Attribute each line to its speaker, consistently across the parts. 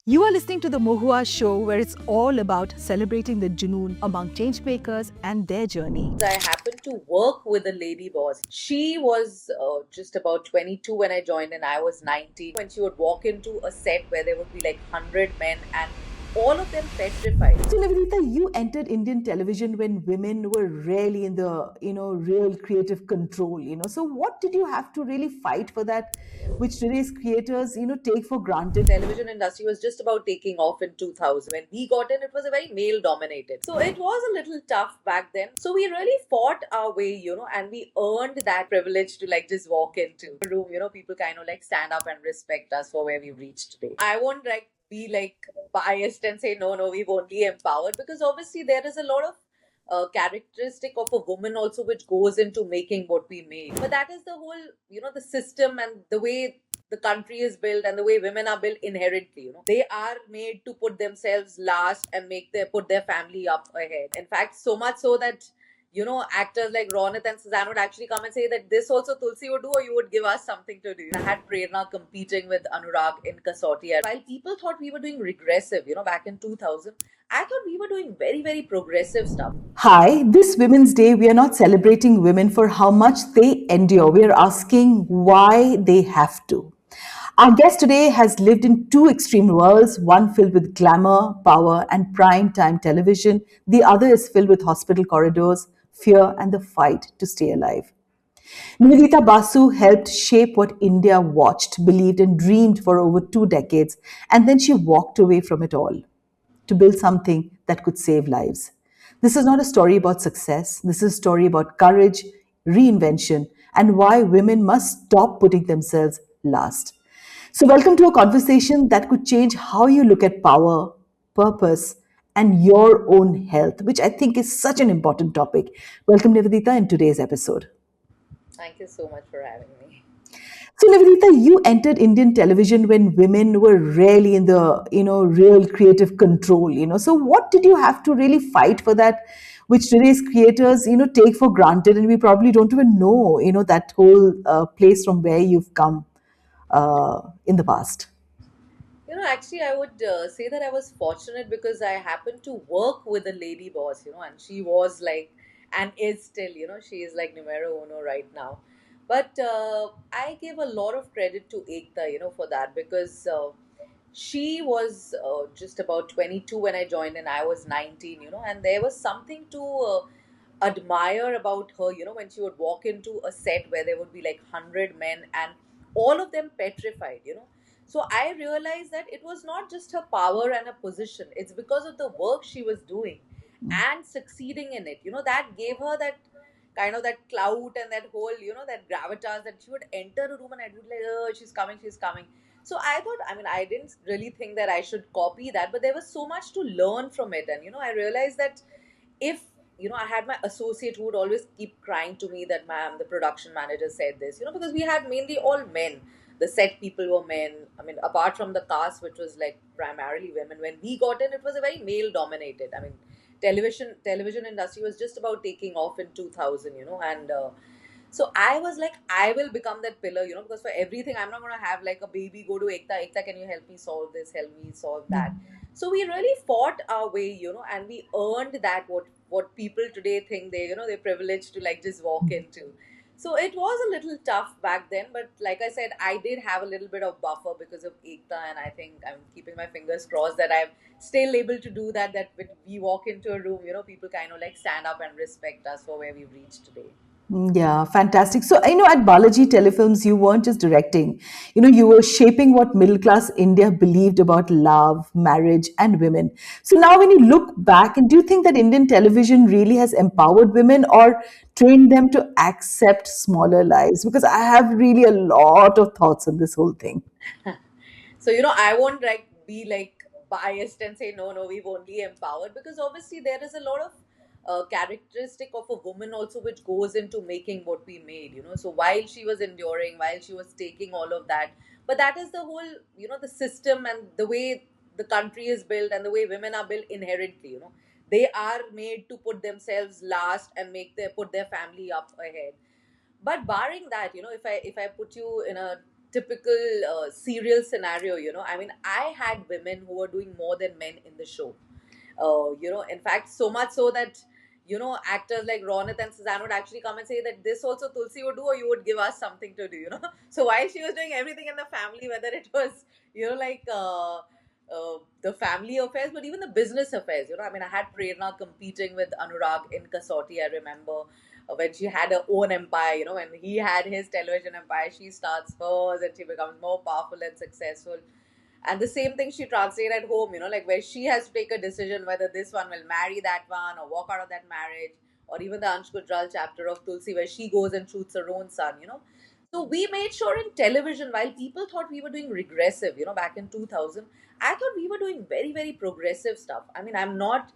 Speaker 1: You are listening to the Mohua Show, where it's all about celebrating the Junoon among changemakers and their journey.
Speaker 2: I happened to work with a lady boss. She was just about 22 when I joined, and I was 19. When she would walk into a set where there would be like 100 men, and all of them petrified.
Speaker 1: So, Nivedita, you entered Indian television when women were rarely in the, real creative control. So what did you have to really fight for that, which today's creators, take for granted?
Speaker 2: Television industry was just about taking off in 2000. When we got in, it was a very male dominated. So it was a little tough back then. So we really fought our way, and we earned that privilege to like just walk into a room, people kind of like stand up and respect us for where we've reached today. I won't like be like biased and say no, we've only empowered, because obviously there is a lot of characteristic of a woman also which goes into making what we made. But that is the whole, the system and the way the country is built and the way women are built inherently. They are made to put themselves last and put their family up ahead. In fact, so much so that actors like Ronit and Suzanne would actually come and say that this also Tulsi would do, or you would give us something to do. I had Prerna competing with Anurag in Kasauti. While people thought we were doing regressive, back in 2000, I thought we were doing very, very progressive stuff.
Speaker 1: Hi, this Women's Day, we are not celebrating women for how much they endure. We are asking why they have to. Our guest today has lived in two extreme worlds, one filled with glamour, power, and prime time television. The other is filled with hospital corridors, fear, and the fight to stay alive. Nivedita Basu helped shape what India watched, believed, and dreamed for over 2 decades, and then she walked away from it all to build something that could save lives. This is not a story about success. This is a story about courage, reinvention, and why women must stop putting themselves last. So, welcome to a conversation that could change how you look at power, purpose, and your own health, which I think is such an important topic. Welcome, Nivedita, in today's episode.
Speaker 2: Thank you so much for having me.
Speaker 1: So, Nivedita, you entered Indian television when women were rarely in the, real creative control. So what did you have to really fight for that, which today's creators, take for granted, and we probably don't even know, that whole place from where you've come in the past?
Speaker 2: Actually, I would say that I was fortunate because I happened to work with a lady boss, and she was like, and is still, she is like numero uno right now. But I give a lot of credit to Ekta, for that, because she was just about 22 when I joined, and I was 19, and there was something to admire about her, when she would walk into a set where there would be like 100 men and all of them petrified. So I realized that it was not just her power and her position, it's because of the work she was doing and succeeding in it. That gave her that kind of that clout and that whole, that gravitas, that she would enter a room and I'd be like, oh, she's coming, she's coming. So I thought, I mean, I didn't really think that I should copy that, but there was so much to learn from it. And, I realized that if, I had my associate who would always keep crying to me that, ma'am, the production manager said this, because we had mainly all men. The set people were men. I mean, apart from the cast, which was like primarily women. When we got in, it was a very male dominated. I mean, television industry was just about taking off in 2000, and so I was like, I will become that pillar, because for everything, I'm not going to have like a baby go to Ekta, can you help me solve this, help me solve that. So we really fought our way, and we earned that what people today think they're privileged to like just walk into. So it was a little tough back then, but like I said, I did have a little bit of buffer because of Ekta, and I think I'm keeping my fingers crossed that I'm still able to do that. That when we walk into a room, people kind of like stand up and respect us for where we've reached today.
Speaker 1: Yeah, fantastic. So, at Balaji Telefilms, you weren't just directing, you were shaping what middle class India believed about love, marriage, and women. So, now when you look back, and do you think that Indian television really has empowered women or trained them to accept smaller lives? Because I have really a lot of thoughts on this whole thing.
Speaker 2: So, I won't like be like biased and say no, we've only empowered, because obviously there is a lot of characteristic of a woman also which goes into making what we made. So while she was enduring, while she was taking all of that, but that is the whole, the system and the way the country is built and the way women are built inherently. They are made to put themselves last and put their family up ahead. But barring that, if I put you in a typical serial scenario, I mean, I had women who were doing more than men in the show. In fact, so much so that, actors like Ronit and Suzanne would actually come and say that this also Tulsi would do, or you would give us something to do. So while she was doing everything in the family, whether it was, like, the family affairs, but even the business affairs, I mean, I had Prerna competing with Anurag in Kasauti, I remember, when she had her own empire, when he had his television empire, she starts hers and she becomes more powerful and successful. And the same thing she translates at home, like where she has to take a decision whether this one will marry that one or walk out of that marriage, or even the Ansh Gujral chapter of Tulsi where she goes and shoots her own son. So we made sure in television, while people thought we were doing regressive, back in 2000, I thought we were doing very, very progressive stuff. I mean, I'm not,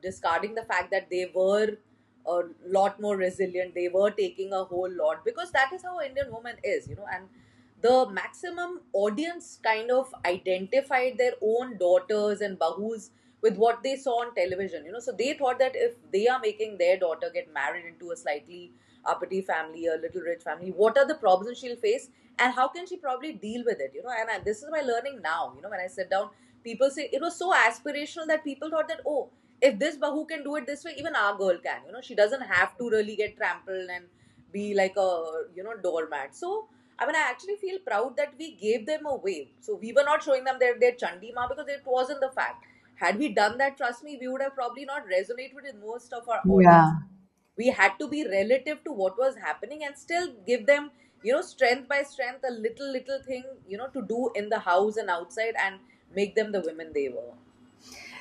Speaker 2: discarding the fact that they were a lot more resilient. They were taking a whole lot because that is how Indian woman is. And the maximum audience kind of identified their own daughters and bahus with what they saw on television. So they thought that if they are making their daughter get married into a slightly uppity family, a little rich family, what are the problems she'll face and how can she probably deal with it? And this is my learning now. When I sit down, people say it was so aspirational that people thought that, oh, if this bahu can do it this way, even our girl can. She doesn't have to really get trampled and be like a doormat. So I mean, I actually feel proud that we gave them a way. So we were not showing them their Chandi Ma because it wasn't the fact. Had we done that, trust me, we would have probably not resonated with most of our audience.
Speaker 1: Yeah.
Speaker 2: We had to be relative to what was happening and still give them, strength by strength, a little thing, to do in the house and outside and make them the women they were.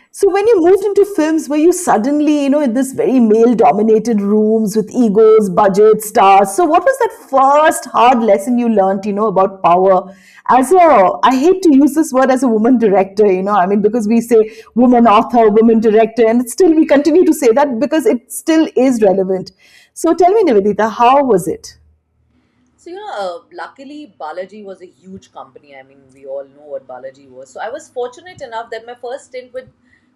Speaker 1: So when you moved into films, were you suddenly, in this very male-dominated rooms with egos, budgets, stars? So what was that first hard lesson you learned, about power? I hate to use this word as a woman director, I mean, because we say woman author, woman director, and still we continue to say that because it still is relevant. So tell me, Nivedita, how was it?
Speaker 2: So, luckily Balaji was a huge company. I mean, we all know what Balaji was. So, I was fortunate enough that my first stint with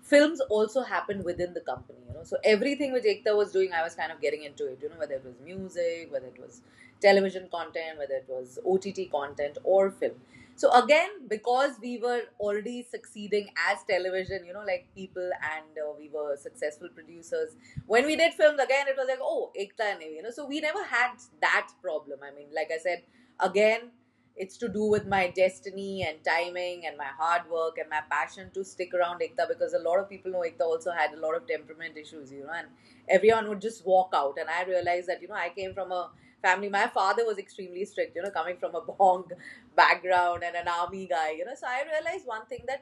Speaker 2: films also happened within the company. So, everything which Ekta was doing, I was kind of getting into it, whether it was music, whether it was television content, whether it was OTT content or film. So, again, because we were already succeeding as television, like people, and we were successful producers, when we did films again, it was like, oh, Ekta and Nevi, so we never had that problem. I mean, like I said, again, it's to do with my destiny and timing and my hard work and my passion to stick around Ekta, because a lot of people know Ekta also had a lot of temperament issues, and everyone would just walk out. And I realized that, I came from a family. My father was extremely strict, coming from a bong background and an army guy. So I realized one thing, that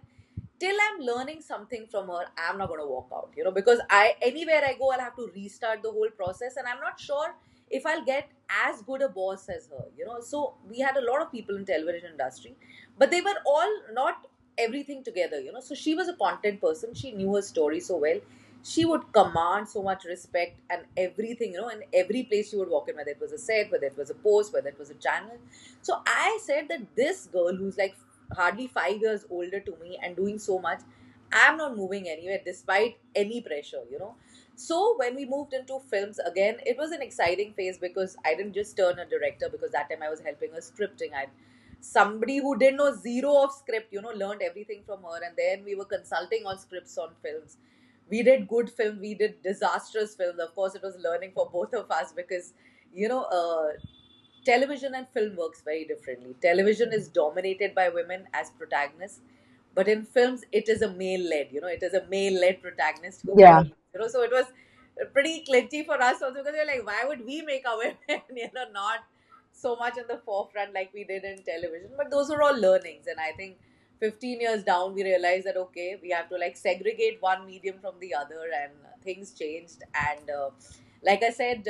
Speaker 2: till I'm learning something from her, I'm not going to walk out, because anywhere I go, I'll have to restart the whole process, and I'm not sure if I'll get as good a boss as her. So we had a lot of people in television industry, but they were all not everything together. So she was a content person. She knew her story so well. She would command so much respect and everything, in every place she would walk in, whether it was a set, whether it was a post, whether it was a channel. So I said that this girl who's like hardly 5 years older to me and doing so much, I'm not moving anywhere despite any pressure. So when we moved into films again, it was an exciting phase because I didn't just turn a director, because that time I was helping her scripting. I somebody who didn't know zero of script, learned everything from her, and then we were consulting on scripts on films. We did good films, we did disastrous films. Of course, it was learning for both of us because you know television and film works very differently. Television is dominated by women as protagonists, but in films it is a male led. It is a male led protagonist who kind
Speaker 1: Yeah.
Speaker 2: of so it was pretty clingy for us also, because we're like, why would we make our women not so much in the forefront like we did in television? But those are all learnings, and I think 15 years down we realized that okay, we have to like segregate one medium from the other, and things changed. And like I said,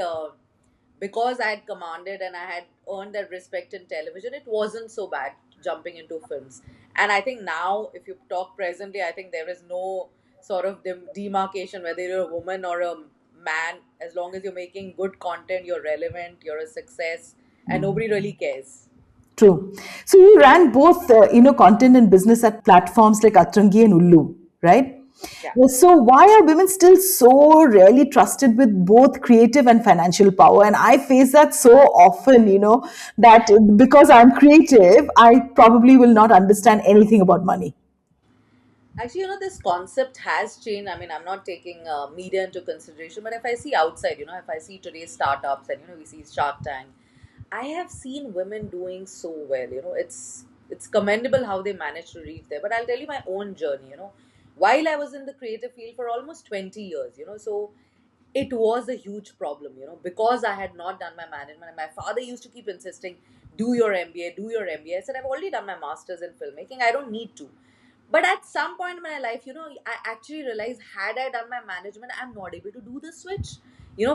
Speaker 2: because I had commanded and I had earned that respect in television, it wasn't so bad jumping into films. And I think now, if you talk presently, I think there is no sort of demarcation whether you're a woman or a man. As long as you're making good content, you're relevant, you're a success, and nobody really cares.
Speaker 1: True. So you ran both, content and business at platforms like Atrangi and Ullu, right?
Speaker 2: Yeah.
Speaker 1: So, why are women still so rarely trusted with both creative and financial power? And I face that so often, that because I'm creative, I probably will not understand anything about money.
Speaker 2: Actually, this concept has changed. I mean, I'm not taking media into consideration, but if I see outside, if I see today's startups and we see Shark Tank, I have seen women doing so well. It's commendable how they managed to reach there. But I'll tell you my own journey. While I was in the creative field for almost 20 years, so it was a huge problem, because I had not done my management. And my father used to keep insisting, do your MBA, do your MBA. I said, I've already done my master's in filmmaking. I don't need to. But at some point in my life, I actually realized, had I done my management, I'm not able to do the switch.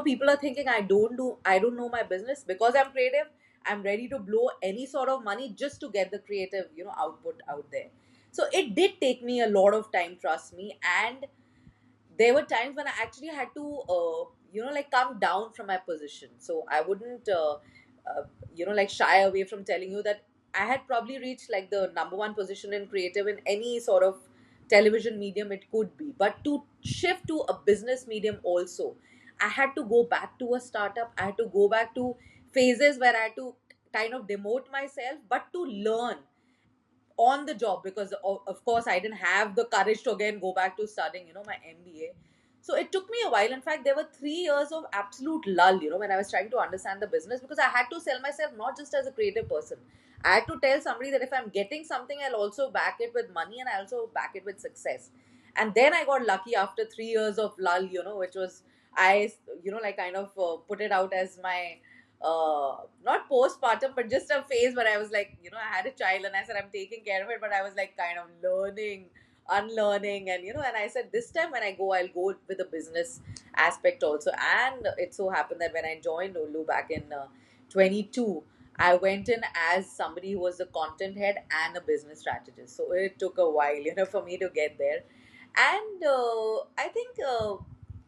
Speaker 2: People are thinking I don't know my business because I'm creative. I'm ready to blow any sort of money just to get the creative, output out there. So it did take me a lot of time, trust me. And there were times when I actually had to, like come down from my position. So I wouldn't, like shy away from telling you that I had probably reached like the number one position in creative in any sort of television medium it could be. But to shift to a business medium also, I had to go back to a startup. I had to go back to phases where I had to kind of demote myself, but to learn on the job, because of course I didn't have the courage to again go back to studying my MBA. So it took me a while. In fact, there were 3 years of absolute lull, when I was trying to understand the business, because I had to sell myself not just as a creative person. I had to tell somebody that if I'm getting something, I'll also back it with money, and I also back it with success. And then I got lucky after 3 years of lull, which was, I like kind of put it out as my not postpartum, but just a phase where I was like, I had a child and I said I'm taking care of it, but I was like kind of learning, unlearning, and and I said this time when I go, I'll go with the business aspect also. And it so happened that when I joined Olu back in 22, I went in as somebody who was a content head and a business strategist. So it took a while, for me to get there. And I think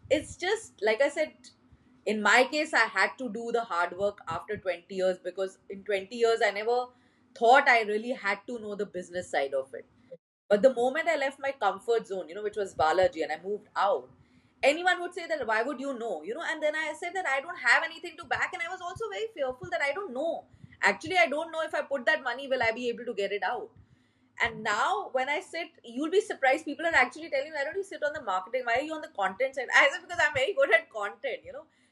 Speaker 2: it's just like I said, in my case, I had to do the hard work after 20 years, because in 20 years I never thought I really had to know the business side of it. But the moment I left my comfort zone, which was Balaji, and I moved out, anyone would say that why would you know, and then I said that I don't have anything to back, and I was also very fearful that I don't know. Actually, I don't know if I put that money, will I be able to get it out? And now when I sit, you'll be surprised. People are actually telling me, why don't you sit on the marketing? Why are you on the content side? I said, because I'm very good at content.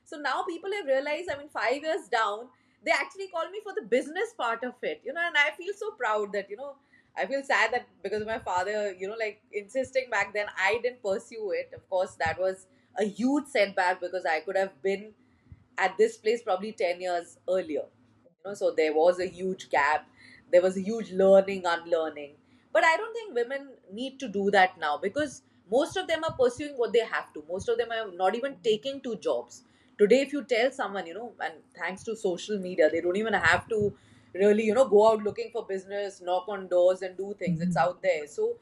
Speaker 2: So now people have realized, I mean, 5 years down, they actually call me for the business part of it. And I feel so proud that, I feel sad that because of my father, like insisting back then, I didn't pursue it. Of course, that was a huge setback, because I could have been at this place probably 10 years earlier. So there was a huge gap. There was a huge learning, unlearning. But I don't think women need to do that now, because most of them are pursuing what they have to. Most of them are not even taking two jobs. Today, if you tell someone, and thanks to social media, they don't even have to really, go out looking for business, knock on doors, and do things. It's out there. So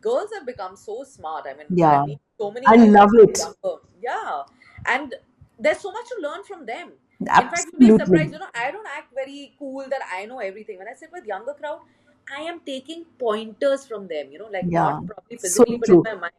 Speaker 2: girls have become so smart. I mean, I
Speaker 1: Yeah,
Speaker 2: meet so many
Speaker 1: I
Speaker 2: girls who
Speaker 1: love
Speaker 2: are
Speaker 1: it.
Speaker 2: younger. Yeah. And there's so much to learn from them. In fact, you'll be surprised,
Speaker 1: Absolutely.
Speaker 2: I don't act very cool that I know everything. When I sit with younger crowd, I am taking pointers from them, like
Speaker 1: Yeah,
Speaker 2: not probably
Speaker 1: so
Speaker 2: physically, but in
Speaker 1: true.
Speaker 2: my mind.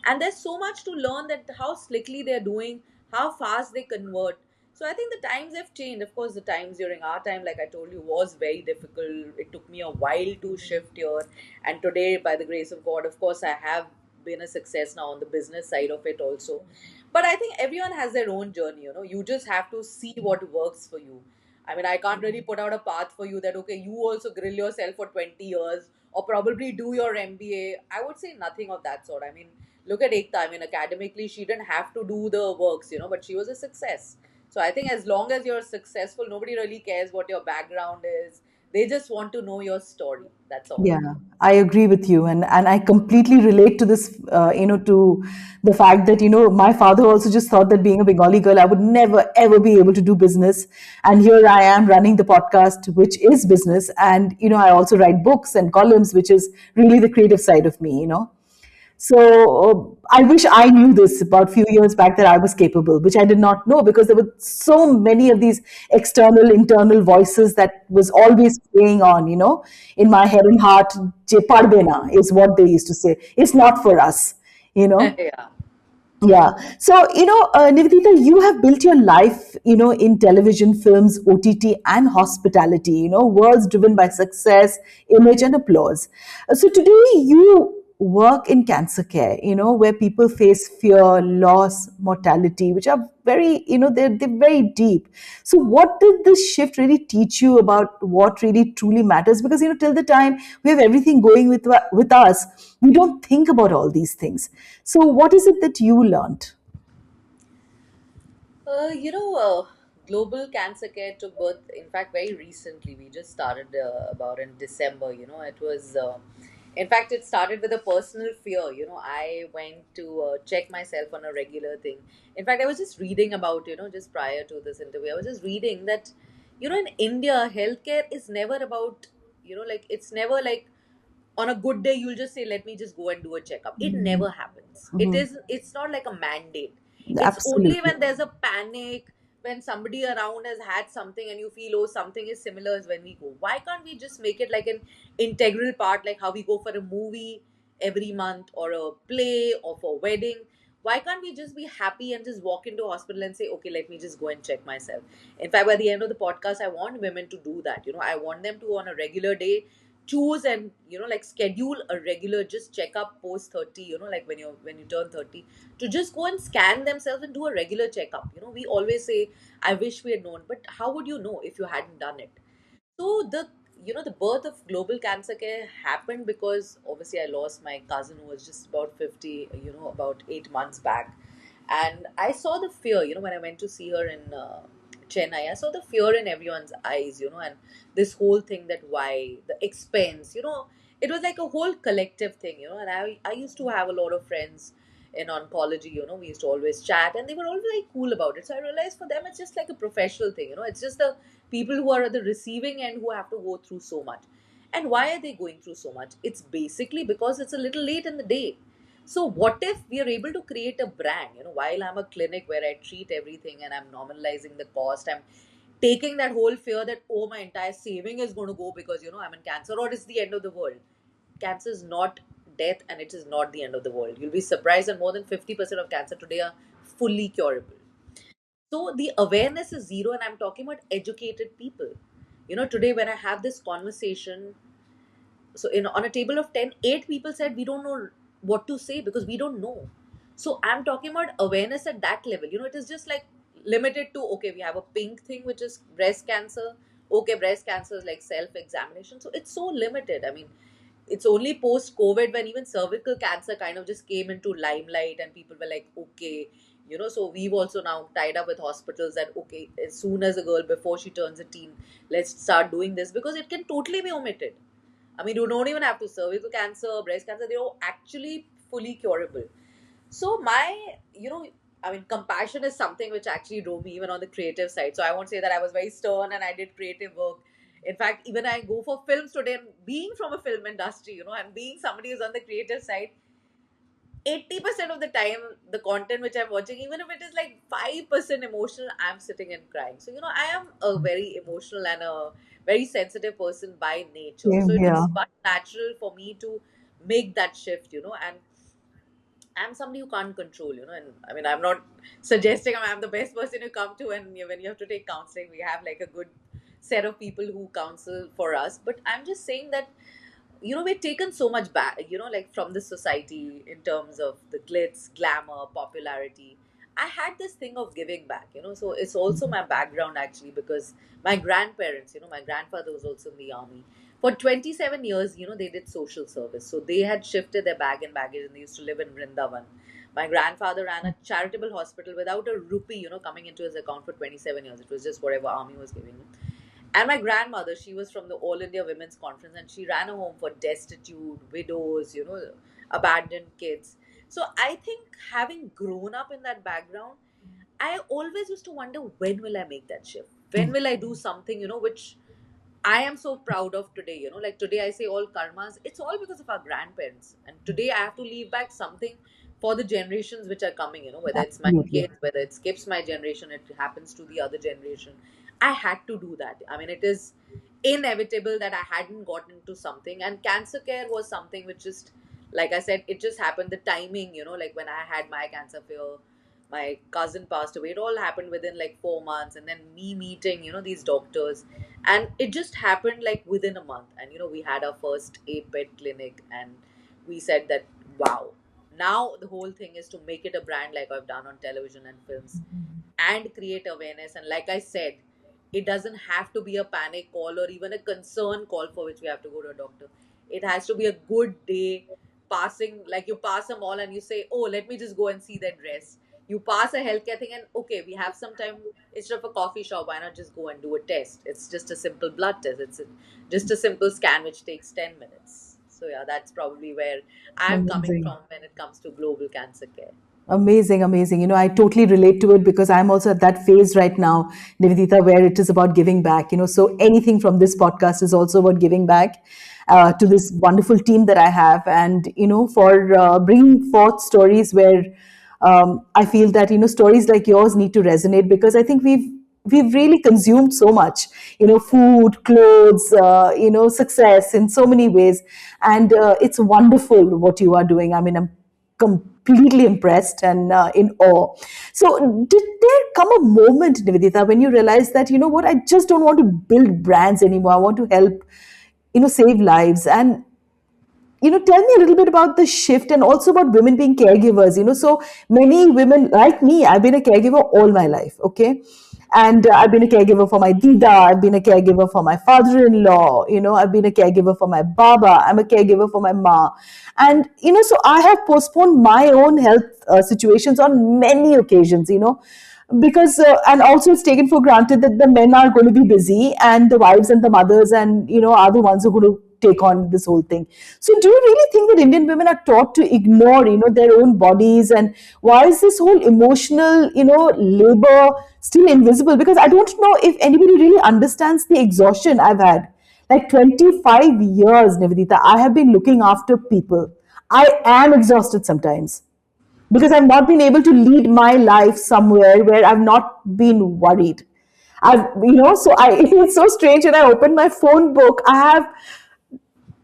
Speaker 2: And there's so much to learn, that how slickly they're doing, how fast they convert. So I think the times have changed. Of course, the times during our time, like I told you, was very difficult. It took me a while to shift here. And today, by the grace of God, of course, I have been a success now on the business side of it also. But I think everyone has their own journey. You just have to see what works for you. I mean, I can't really put out a path for you that, okay, you also grill yourself for 20 years or probably do your MBA. I would say nothing of that sort. I mean, look at Ekta. I mean, academically, she didn't have to do the works, but she was a success. So I think as long as you're successful, nobody really cares what your background is. They just want to know your story. That's all.
Speaker 1: Yeah, I agree with you, and I completely relate to this. To the fact that my father also just thought that being a Bengali girl, I would never ever be able to do business, and here I am running the podcast, which is business, and I also write books and columns, which is really the creative side of me. So I wish I knew this about a few years back, that I was capable, which I did not know, because there were so many of these external, internal voices that was always playing on, in my head and heart. "Je parbe na" is what they used to say. It's not for us. you know.
Speaker 2: Yeah.
Speaker 1: Yeah. So, Nivedita, you have built your life, in television, films, OTT, and hospitality, worlds driven by success, image, and applause. So, today you work in cancer care, where people face fear, loss, mortality, which are very, they're very deep. So, what did this shift really teach you about what really truly matters? Because, till the time we have everything going with us, we don't think about all these things. So, what is it that you learned?
Speaker 2: You know, Global Cancer Care took birth, in fact, very recently. We just started about in December. It was, in fact, it started with a personal fear. I went to check myself on a regular thing. In fact, I was just reading about, just prior to this interview, I was just reading that, in India, healthcare is never about, like, it's never like on a good day you'll just say let me just go and do a checkup. It
Speaker 1: Mhm.
Speaker 2: never happens.
Speaker 1: Mhm.
Speaker 2: It's not like a mandate. It's only
Speaker 1: Absolutely.
Speaker 2: when there's a panic, when somebody around has had something and you feel oh something is similar is when we go. Why can't we just make it like an integral part, like how we go for a movie every month or a play or for a wedding? Why can't we just be happy and just walk into a hospital and say okay let me just go and check myself? In fact, by the end of the podcast I want women to do that. I want them to on a regular day choose and like schedule a regular just check up post 30, like when you turn 30, to just go and scan themselves and do a regular checkup. We always say I wish we had known, but how would you know if you hadn't done it? So the birth of Global Cancer Care happened because obviously I lost my cousin who was just about 50, about 8 months back, and I saw the fear. When I went to see her in Chennai, I saw the fear in everyone's eyes. And this whole thing that why the expense. It was like a whole collective thing. And I used to have a lot of friends in oncology. We used to always chat, and they were always like cool about it. So I realized for them it's just like a professional thing. It's just the people who are at the receiving end who have to go through so much. And why are they going through so much? It's basically because it's a little late in the day. So what if we are able to create a brand? While I'm a clinic where I treat everything and I'm normalizing the cost, I'm taking that whole fear that oh my entire saving is going to go because I'm in cancer or it's the end of the world. Cancer is not death and it is not the end of the world. You'll be surprised that more than 50% of cancer today are fully curable. So the awareness is zero, and I'm talking about educated people. Today when I have this conversation, so on a table of 10, 8 people said we don't know what to say because we don't know. So I'm talking about awareness at that level. It is just like limited to okay, we have a pink thing which is breast cancer. Okay, breast cancer is like self-examination. So it's so limited. I mean, it's only post COVID when even cervical cancer kind of just came into limelight and people were like, okay, so we've also now tied up with hospitals that okay, as soon as a girl before she turns a teen, let's start doing this because it can totally be omitted. I mean, you don't even have to cervical cancer, breast cancer, they're all actually fully curable. So my, I mean, compassion is something which actually drove me even on the creative side. So I won't say that I was very stern and I did creative work. In fact, even I go for films today and being from a film industry, and being somebody who's on the creative side, 80% of the time, the content which I'm watching, even if it is like 5% emotional, I'm sitting and crying. So, I am a very emotional and a very sensitive person by nature. So
Speaker 1: Same
Speaker 2: it
Speaker 1: here.
Speaker 2: was but natural for me to make that shift, and I'm somebody who can't control, and I mean, I'm not suggesting I'm the best person to come to, and when you have to take counseling, we have like a good set of people who counsel for us. But I'm just saying that, we're taken so much back, like from the society in terms of the glitz, glamour, popularity. I had this thing of giving back, so it's also my background actually because my grandparents, my grandfather was also in the army. For 27 years, they did social service. So they had shifted their bag and baggage and they used to live in Vrindavan. My grandfather ran a charitable hospital without a rupee, coming into his account for 27 years. It was just whatever army was giving him. And my grandmother, she was from the All India Women's Conference and she ran a home for destitute, widows, abandoned kids. So I think having grown up in that background, I always used to wonder when will I make that shift? When will I do something, which I am so proud of today, like today I say all karmas, it's all because of our grandparents. And today I have to leave back something for the generations which are coming, whether it's my
Speaker 1: Absolutely.
Speaker 2: kids, whether it skips my generation, it happens to the other generation. I had to do that. I mean, it is inevitable that I hadn't gotten into something. And cancer care was something which just Like I said, it just happened, the timing, like when I had my cancer fear, my cousin passed away, it all happened within like 4 months, and then me meeting, these doctors, and it just happened like within a month. And we had our first 8 bed clinic, and we said that, wow, now the whole thing is to make it a brand like I've done on television and films, and create awareness. And like I said, it doesn't have to be a panic call or even a concern call for which we have to go to a doctor. It has to be a good day, passing, like you pass a mall and you say, oh, let me just go and see that dress. You pass a healthcare thing and, okay, we have some time, instead of a coffee shop, why not just go and do a test? It's just a simple blood test. Just a simple scan which takes 10 minutes. So yeah, that's probably where I'm coming
Speaker 1: Amazing.
Speaker 2: from when it comes to global cancer care.
Speaker 1: Amazing, amazing. I totally relate to it because I'm also at that phase right now, Nivedita, where it is about giving back. So anything from this podcast is also about giving back to this wonderful team that I have, and for bringing forth stories where I feel that stories like yours need to resonate, because I think we've really consumed so much, food, clothes, success in so many ways, and it's wonderful what you are doing. I mean, I'm completely impressed and in awe. So, did there come a moment, Nivedita, when you realized that, what, I just don't want to build brands anymore. I want to help, save lives. And tell me a little bit about the shift, and also about women being caregivers. So many women like me, I've been a caregiver all my life, okay? And I've been a caregiver for my dida, I've been a caregiver for my father-in-law, I've been a caregiver for my baba, I'm a caregiver for my ma. And, so I have postponed my own health situations on many occasions, because and also it's taken for granted that the men are going to be busy, and the wives and the mothers and are the ones who are going to take on this whole thing. So do you really think that Indian women are taught to ignore their own bodies? And why is this whole emotional labor still invisible? Because I don't know if anybody really understands the exhaustion I've had. Like 25 years, Nivedita, I have been looking after people. I am exhausted sometimes because I've not been able to lead my life somewhere where I've not been worried. So it's so strange when I open my phone book, I have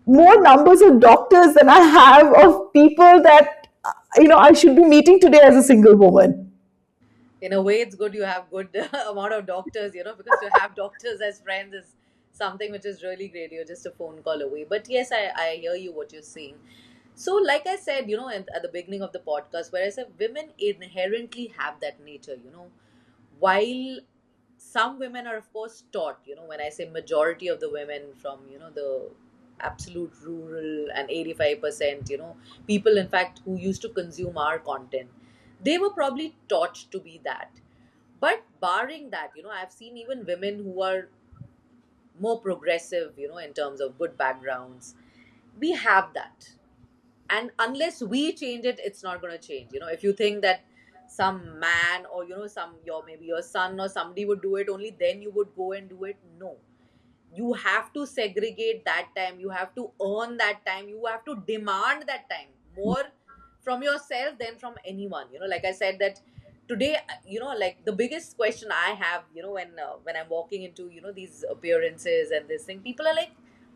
Speaker 1: more numbers of doctors than I have of people that, I should be meeting today as a single woman.
Speaker 2: In a way, it's good you have good amount of doctors, because to have doctors as friends is something which is really great. You're just a phone call away. But yes, I hear you what you're saying. So like I said, at the beginning of the podcast, where I said women inherently have that nature, while some women are of course taught, when I say majority of the women from the absolute rural and 85%, people in fact who used to consume our content, they were probably taught to be that. But barring that, I've seen even women who are more progressive, in terms of good backgrounds, we have that. And unless we change it, it's not going to change. If you think that some man, or some your maybe your son or somebody would do it, only then you would go and do it. No, you have to segregate that time, you have to earn that time, you have to demand that time more from yourself than from anyone. Like I said that today, like the biggest question I have, when I'm walking into these appearances and this thing, people are like,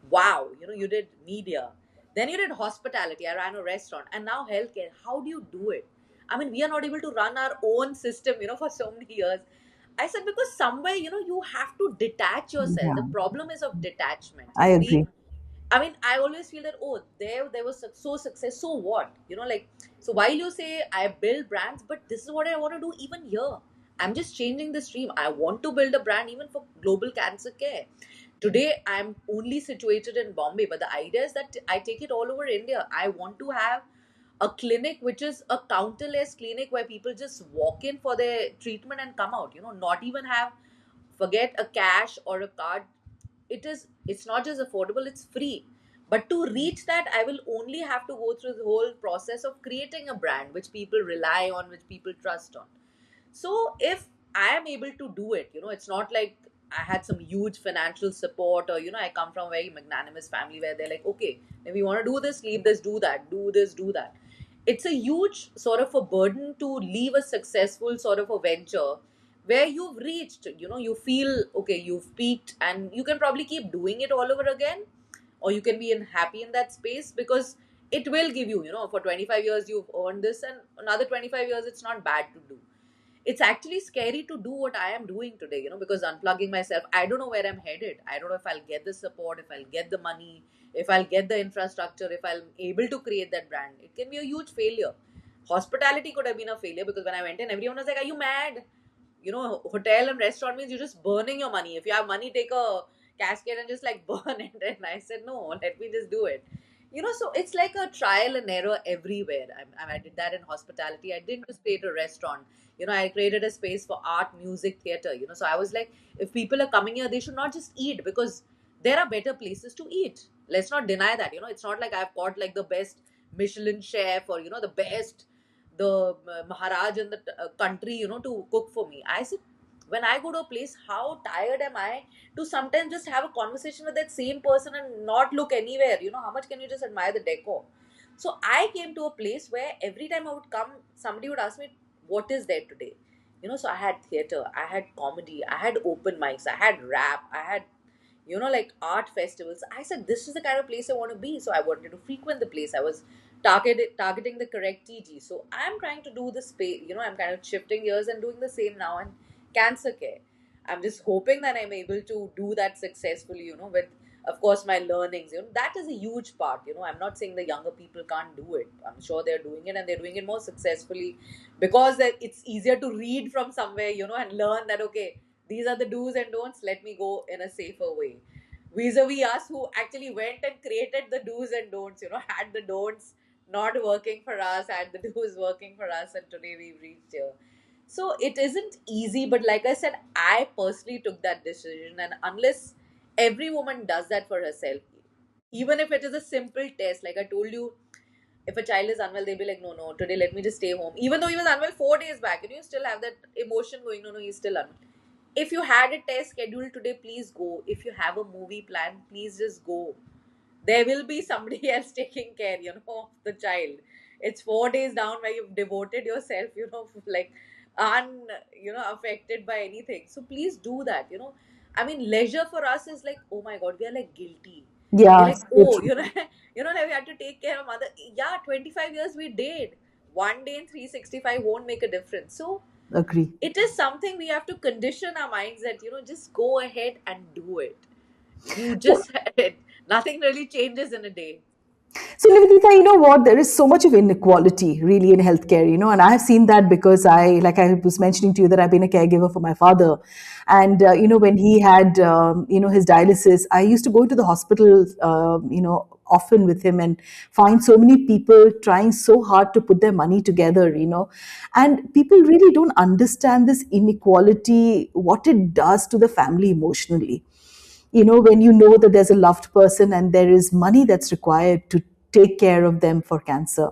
Speaker 2: wow, you did media, then you did hospitality, I ran a restaurant, and now healthcare. How do you do it? I mean, we are not able to run our own system, for so many years. I said, because somewhere, you have to detach yourself. The
Speaker 1: Yeah,
Speaker 2: problem is of detachment.
Speaker 1: I agree.
Speaker 2: I mean, I always feel that, oh, there was so success. So what? Like, so while you say I build brands, but this is what I want to do even here. I'm just changing the stream. I want to build a brand even for global cancer care. Today, I'm only situated in Bombay, but the idea is that I take it all over India. I want to have a clinic which is a counterless clinic where people just walk in for their treatment and come out, not even have, forget a cash or a card. It's not just affordable, it's free. But to reach that, I will only have to go through the whole process of creating a brand which people rely on, which people trust on. So if I am able to do it, it's not like I had some huge financial support, or I come from a very magnanimous family where they're like, okay, if you want to do this, leave this, do that, do this, do that. It's a huge sort of a burden to leave a successful sort of a venture where you've reached, you feel okay, you've peaked, and you can probably keep doing it all over again, or you can be happy in that space, because it will give you, for 25 years you've earned this, and another 25 years it's not bad to do. It's actually scary to do what I am doing today, because unplugging myself, I don't know where I'm headed. I don't know if I'll get the support, if I'll get the money, if I'll get the infrastructure, if I'm able to create that brand. It can be a huge failure. Hospitality could have been a failure because when I went in, everyone was like, "Are you mad? Hotel and restaurant means you're just burning your money. If you have money, take a casket and just like burn it." And I said, "No, let me just do it." So it's like a trial and error everywhere. I did that in hospitality. I didn't just create a restaurant. I created a space for art, music, theater. So I was like, if people are coming here, they should not just eat, because there are better places to eat. Let's not deny that. It's not like I've got like the best Michelin chef, or the best, the Maharaj in the country, to cook for me. I said, when I go to a place, how tired am I to sometimes just have a conversation with that same person and not look anywhere? How much can you just admire the decor? So I came to a place where every time I would come, somebody would ask me, what is there today? So I had theater, I had comedy, I had open mics, I had rap, I had, like art festivals. I said, this is the kind of place I want to be. So I wanted to frequent the place. I was targeting the correct TG. So I'm trying to do the space, I'm kind of shifting gears and doing the same now in cancer care. I'm just hoping that I'm able to do that successfully, with, of course, my learnings. That is a huge part. I'm not saying the younger people can't do it. I'm sure they're doing it, and they're doing it more successfully because it's easier to read from somewhere, and learn that, okay, these are the do's and don'ts. Let me go in a safer way. Vis-a-vis us who actually went and created the do's and don'ts, had the don'ts not working for us, had the do's working for us, and today we've reached here. So it isn't easy, but like I said, I personally took that decision, and unless every woman does that for herself, even if it is a simple test, like I told you, if a child is unwell, they'll be like, no, no, today let me just stay home. Even though he was unwell 4 days back, and you still have that emotion going, no, no, he's still unwell. If you had a test scheduled today, please go. If you have a movie planned, please just go. There will be somebody else taking care, of the child. It's 4 days down where you've devoted yourself, like affected by anything. So please do that. I mean, leisure for us is like, oh my God, we are like guilty. We're
Speaker 1: Yeah,
Speaker 2: like,
Speaker 1: so
Speaker 2: oh,
Speaker 1: true.
Speaker 2: that we had to take care of mother. Yeah, 25 years we did. One day in 365 won't make a difference. So
Speaker 1: Agree.
Speaker 2: it is something we have to condition our minds that, just go ahead and do it. You just nothing really changes in a day.
Speaker 1: So, Nivedita, you know what? There is so much of inequality really in healthcare, and I have seen that because like I was mentioning to you, that I've been a caregiver for my father. And, when he had, his dialysis, I used to go to the hospital, often with him, and find so many people trying so hard to put their money together, and people really don't understand this inequality, what it does to the family emotionally. When you know that there's a loved person and there is money that's required to take care of them for cancer,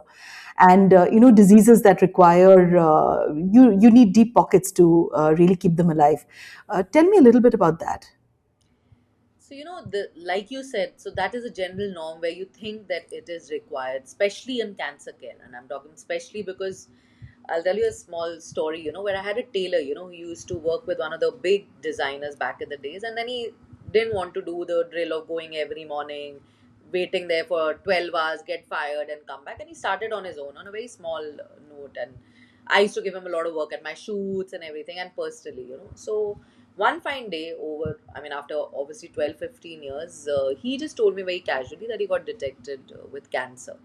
Speaker 1: and diseases that require, you need deep pockets to really keep them alive. Tell me a little bit about that.
Speaker 2: So, the like you said, so that is a general norm where you think that it is required, especially in cancer care. And I'm talking especially because I'll tell you a small story, where I had a tailor, who used to work with one of the big designers back in the days, and then he didn't want to do the drill of going every morning, waiting there for 12 hours, get fired, and come back. And he started on his own on a very small note. And I used to give him a lot of work at my shoots and everything, and personally, So one fine day, after obviously 12, 15 years, he just told me very casually that he got detected with cancer.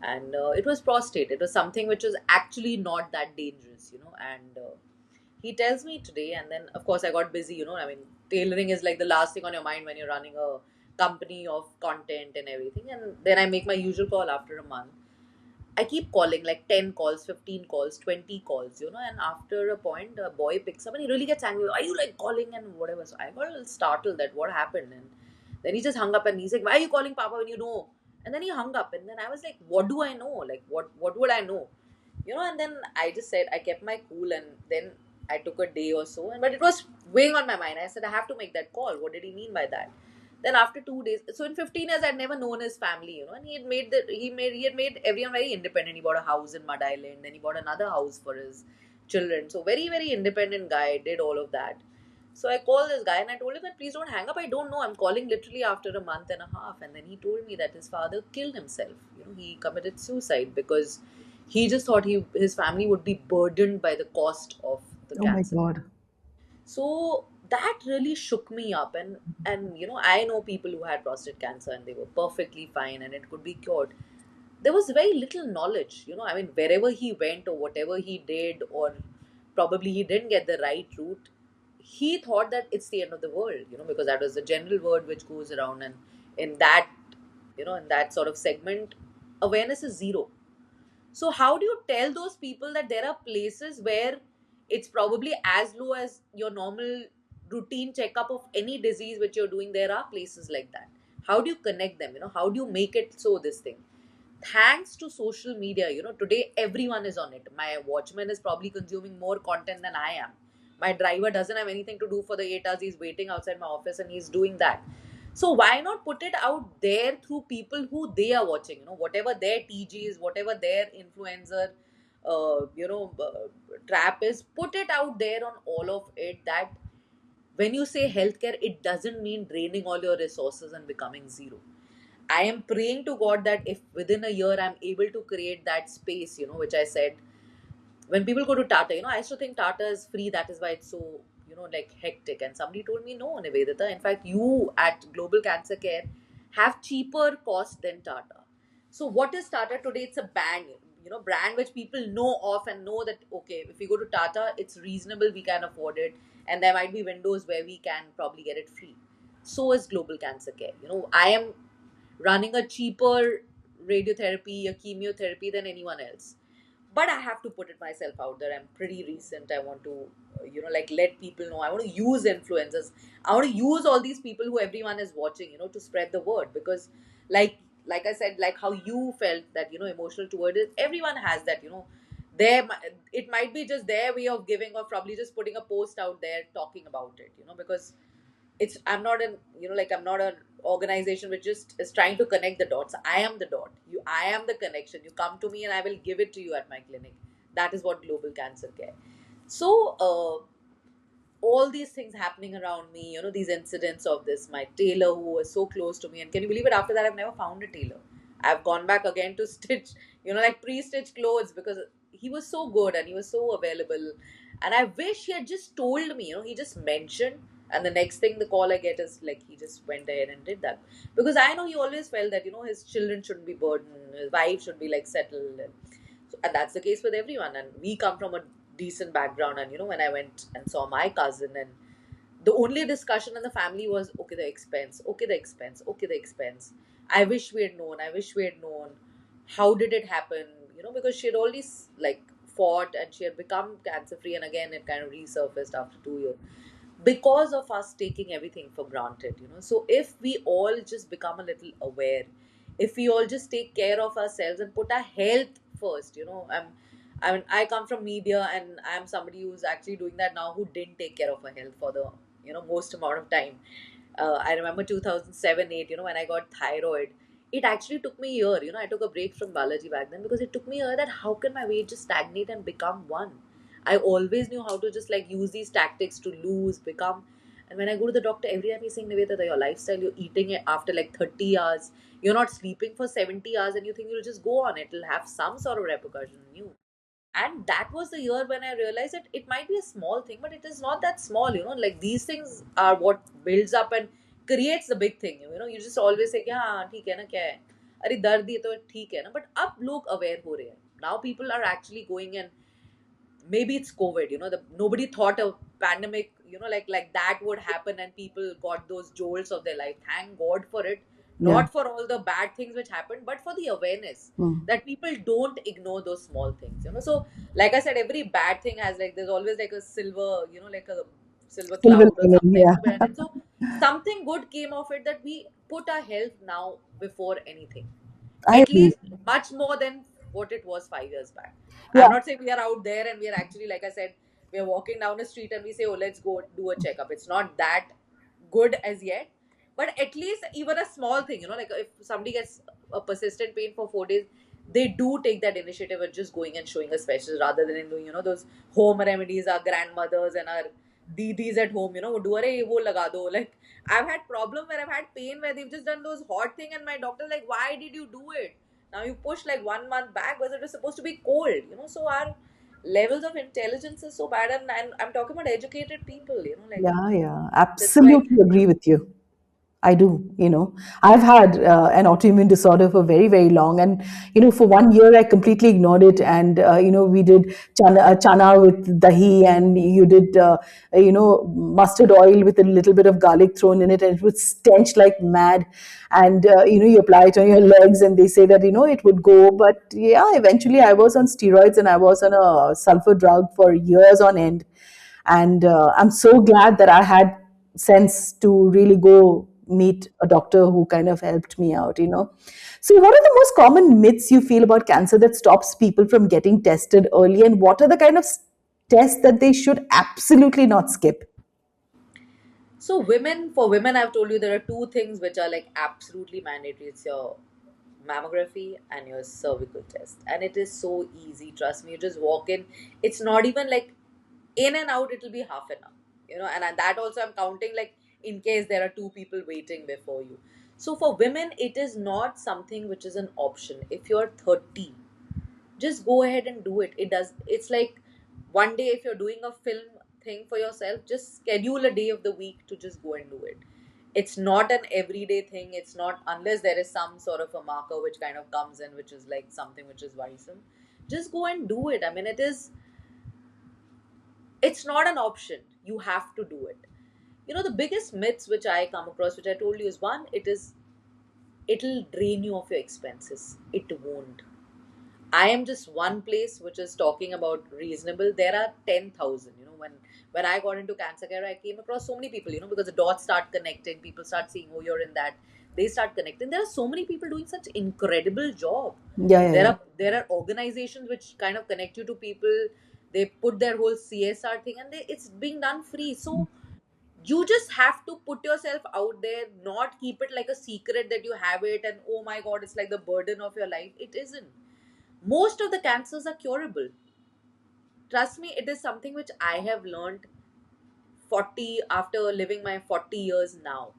Speaker 2: And it was prostate. It was something which was actually not that dangerous, And he tells me today, and then of course I got busy, tailoring is like the last thing on your mind when you're running a company of content and everything. And then I make my usual call after a month. I keep calling like 10 calls, 15 calls, 20 calls, and after a point, a boy picks up and he really gets angry. Are you like calling and whatever? So I got a little startled that what happened. And then he just hung up and he's like, why are you calling Papa when you know? And then he hung up. And then I was like, what do I know? Like, what would I know? And then I just said, I kept my cool, and then I took a day or so. But it was weighing on my mind. I said, I have to make that call. What did he mean by that? Then after 2 days, so in 15 years, I'd never known his family, and he had made everyone very independent. He bought a house in Mud Island, then he bought another house for his children. So very, very independent guy, did all of that. So I called this guy and I told him that please don't hang up. I don't know. I'm calling literally after a month and a half. And then he told me that his father killed himself. He committed suicide because he just thought his family would be burdened by the cost of the
Speaker 1: Oh my
Speaker 2: cancer.
Speaker 1: God.
Speaker 2: So that really shook me up. And I know people who had prostate cancer and they were perfectly fine and it could be cured. There was very little knowledge. I mean, wherever he went or whatever he did, or probably he didn't get the right route, he thought that it's the end of the world, because that was the general word which goes around. And in that sort of segment, awareness is zero. So how do you tell those people that there are places where it's probably as low as your normal routine checkup of any disease which you're doing? There are places like that. How do you connect them? How do you make it so this thing? Thanks to social media, today everyone is on it. My watchman is probably consuming more content than I am. My driver doesn't have anything to do for the 8 hours he's waiting outside my office and he's doing that. So why not put it out there through people who they are watching, whatever their TG is, whatever their influencer trap is, put it out there on all of it, that when you say healthcare, it doesn't mean draining all your resources and becoming zero. I am praying to God that if within a year I'm able to create that space, which I said, when people go to Tata, I used to think Tata is free, that is why it's so, like hectic. And somebody told me, no, Nivedita, in fact, you at Global Cancer Care have cheaper cost than Tata. So what is Tata today? It's a brand which people know of and know that, okay, if we go to Tata, it's reasonable, we can afford it. And there might be windows where we can probably get it free. So is Global Cancer Care. I am running a cheaper radiotherapy, a chemotherapy than anyone else. But I have to put it myself out there. I'm pretty recent. I want to, like let people know. I want to use influencers. I want to use all these people who everyone is watching, to spread the word. Because, like, like I said, like how you felt that emotional toward it, everyone has that. It might be just their way of giving, or probably just putting a post out there talking about it. Because I'm not an like I'm not an organization which just is trying to connect the dots. I am the dot. I am the connection. You come to me and I will give it to you at my clinic. That is what Global Cancer Care. So all these things happening around me, these incidents of this, my tailor who was so close to me, and can you believe it, after that I've never found a tailor. I've gone back again to stitch, like pre-stitch clothes, because he was so good and he was so available. And I wish he had just told me, he just mentioned, and the next thing the call I get is like he just went ahead and did that. Because I know he always felt that, his children shouldn't be burdened, his wife should be like settled. And that's the case with everyone. And we come from a decent background. And when I went and saw my cousin, and the only discussion in the family was, okay, the expense, okay, the expense, okay, the expense. I wish we had known. I wish we had known. How did it happen? Because she had always like fought and she had become cancer free, and again it kind of resurfaced after 2 years because of us taking everything for granted. So if we all just become a little aware, if we all just take care of ourselves and put our health first. I come from media and I'm somebody who's actually doing that now, who didn't take care of her health for the most amount of time. I remember 2007 8, when I got thyroid. It actually took me a year. I took a break from Balaji back then because it took me a year that how can my weight just stagnate and become one. I always knew how to just like use these tactics to lose, become. And when I go to the doctor, every time he's saying, Nivedita, that your lifestyle, you're eating it after like 30 hours, you're not sleeping for 70 hours, and you think you'll just go on, it'll have some sort of repercussion on you. And that was the year when I realized that it might be a small thing, but it is not that small. Like these things are what builds up and creates the big thing. You just always say, हाँ ठीक है ना क्या है, अरे दर्द ये तो ठीक है ना, but अब लोग aware हो रहे हैं. Now people are actually going, and maybe it's COVID. Nobody thought a pandemic, like that would happen, and people got those jolts of their life. Thank God for it.
Speaker 1: Yeah.
Speaker 2: Not for all the bad things which happened, but for the awareness
Speaker 1: Mm.
Speaker 2: that people don't ignore those small things. So like I said, every bad thing has like there's always like a silver, like a silver
Speaker 1: Silver
Speaker 2: cloud or
Speaker 1: lining,
Speaker 2: something
Speaker 1: yeah.
Speaker 2: behind it. So something good came of it, that we put our health now before anything,
Speaker 1: I
Speaker 2: at
Speaker 1: agree.
Speaker 2: least much more than what it was 5 years back.
Speaker 1: Yeah.
Speaker 2: I'm not saying we are out there and we are actually, like I said, we are walking down a street and we say, oh, let's go do a checkup. It's not that good as yet, but at least even a small thing, like if somebody gets a persistent pain for 4 days, they do take that initiative of just going and showing a specialist rather than doing, those home remedies our grandmothers and our didis at home, would do अरे वो लगा दो. Like I've had problem where I've had pain where they've just done those hot thing and my doctor's like, why did you do it? Now you push like 1 month back because it was supposed to be cold, So our levels of intelligence is so bad, and I'm talking about educated people, like
Speaker 1: Yeah, yeah,
Speaker 2: that's why.
Speaker 1: absolutely agree with you. I do. I've had an autoimmune disorder for very, very long. And, for 1 year, I completely ignored it. And, we did chana with dahi, and you did, mustard oil with a little bit of garlic thrown in it, and it would stench like mad. And, you apply it on your legs, and they say that, it would go. But yeah, eventually I was on steroids and I was on a sulfur drug for years on end. And I'm so glad that I had sense to really go meet a doctor who kind of helped me out. So, what are the most common myths you feel about cancer that stops people from getting tested early, and what are the kind of tests that they should absolutely not skip?
Speaker 2: So for women, I've told you there are two things which are like absolutely mandatory. It's your mammography and your cervical test. And it is so easy, trust me. You just walk in. It's not even like in and out, it'll be half an hour. And that also I'm counting like in case there are two people waiting before you. So for women, it is not something which is an option. If you're 30, just go ahead and do it. It's like one day if you're doing a film thing for yourself, just schedule a day of the week to just go and do it. It's not an everyday thing. It's not, unless there is some sort of a marker which kind of comes in, which is like something which is worrisome. Just go and do it. I mean, it's not an option. You have to do it. The biggest myths which I come across, which I told you, is one, it'll drain you of your expenses. It won't. I am just one place which is talking about reasonable. There are 10,000. When I got into cancer care, I came across so many people. Because the dots start connecting. People start seeing, oh, you're in that. They start connecting. There are so many people doing such incredible job.
Speaker 1: Yeah, yeah,
Speaker 2: There
Speaker 1: yeah.
Speaker 2: are there are organizations which kind of connect you to people. They put their whole CSR thing, and it's being done free. So you just have to put yourself out there, not keep it like a secret that you have it, and oh my god, it's like the burden of your life. It isn't. Most of the cancers are curable. Trust me, it is something which I have learned 40 after living my 40 years now.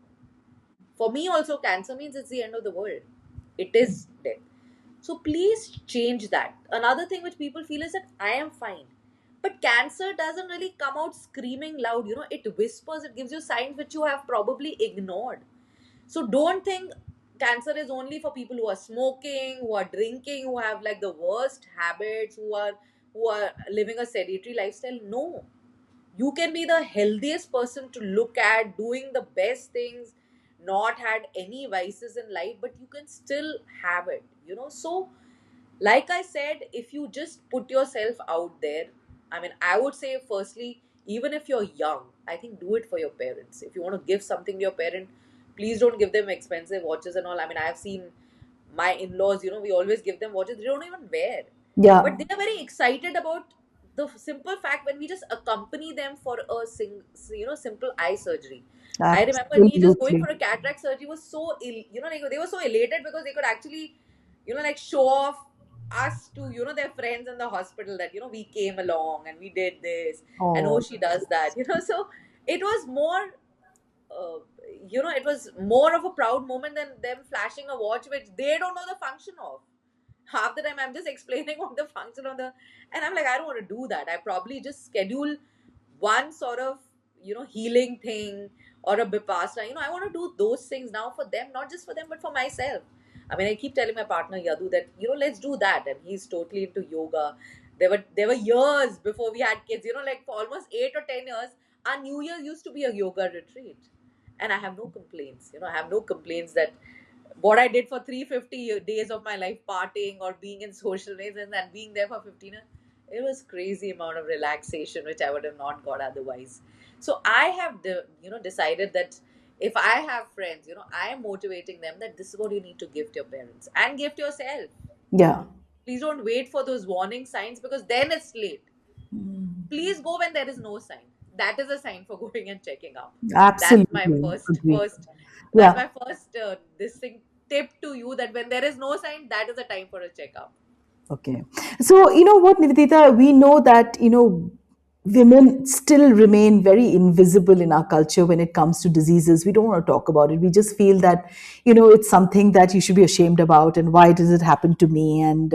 Speaker 2: For me also, cancer means it's the end of the world. It is death. So please change that. Another thing which people feel is that I am fine. But cancer doesn't really come out screaming loud. It whispers, it gives you signs which you have probably ignored. So don't think cancer is only for people who are smoking, who are drinking, who have like the worst habits, who are living a sedentary lifestyle. No. You can be the healthiest person to look at, doing the best things, not had any vices in life, but you can still have it. So like I said, if you just put yourself out there, I mean, I would say, firstly, even if you're young, I think do it for your parents. If you want to give something to your parent, please don't give them expensive watches and all. I mean, I've seen my in-laws, we always give them watches they don't even wear,
Speaker 1: Yeah,
Speaker 2: but they are very excited about the simple fact when we just accompany them for a simple eye surgery. I remember me just going
Speaker 1: absolutely.
Speaker 2: for a cataract surgery was so like they were so elated because they could actually like show off us to their friends in the hospital that we came along and we did this, and oh,
Speaker 1: Oh,
Speaker 2: she does that. So it was more uh, it was more of a proud moment than them flashing a watch which they don't know the function of. Half the time I'm just explaining what the function of the, and I'm like, I don't want to do that. I probably just schedule one sort of healing thing or a vipassana. I want to do those things now for them, not just for them but for myself. I mean, I keep telling my partner Yadu that let's do that, and he's totally into yoga. There were years before we had kids, like for almost 8 or 10 years, our New Year used to be a yoga retreat, and I have no complaints. I have no complaints that what I did for 350 days of my life, partying or being in social ways, and then being there for 15 years, it was crazy amount of relaxation which I would have not got otherwise. So I have decided that if I have friends, I am motivating them that this is what you need to give to your parents and give to yourself.
Speaker 1: yeah.
Speaker 2: Please don't wait for those warning signs because then it's late.
Speaker 1: Mm.
Speaker 2: Please go when there is no sign. That is a sign for going and checking up. That's my
Speaker 1: Absolutely
Speaker 2: first
Speaker 1: agree.
Speaker 2: first that's
Speaker 1: Yeah.
Speaker 2: my first this thing tip to you, that when there is no sign, that is a time for a checkup.
Speaker 1: Okay. So, you know what, Nivedita, we know that, women still remain very invisible in our culture when it comes to diseases. We don't want to talk about it. We just feel that, it's something that you should be ashamed about, and why does it happen to me? And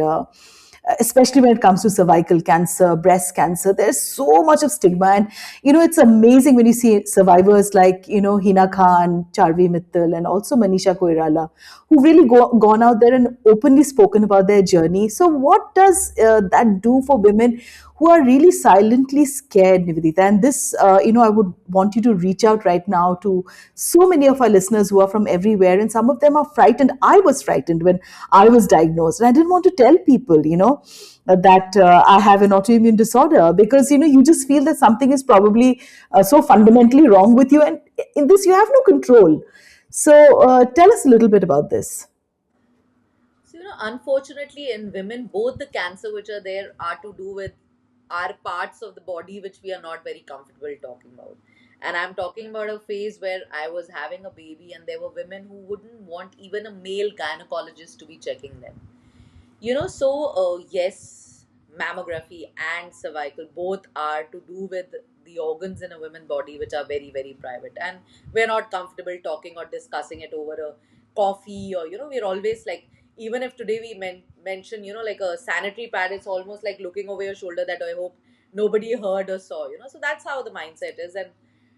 Speaker 1: especially when it comes to cervical cancer, breast cancer, there's so much of stigma. And, it's amazing when you see survivors like, Hina Khan, Charvi Mittal, and also Manisha Koirala, who really gone out there and openly spoken about their journey. So, what does that do for women who are really silently scared, Nivedita? And this, I would want you to reach out right now to so many of our listeners who are from everywhere, and some of them are frightened. I was frightened when I was diagnosed, and I didn't want to tell people, that I have an autoimmune disorder, because you just feel that something is probably so fundamentally wrong with you, and in this you have no control. So, tell us a little bit about this.
Speaker 2: So, unfortunately, in women, both the cancer which are there are to do with our parts of the body which we are not very comfortable talking about. And I'm talking about a phase where I was having a baby, and there were women who wouldn't want even a male gynecologist to be checking them. Yes, mammography and cervical both are to do with the organs in a woman body which are very, very private. And we're not comfortable talking or discussing it over a coffee, or, we're always like, even if today we mention, like a sanitary pad, it's almost like looking over your shoulder that I hope nobody heard or saw. So that's how the mindset is. And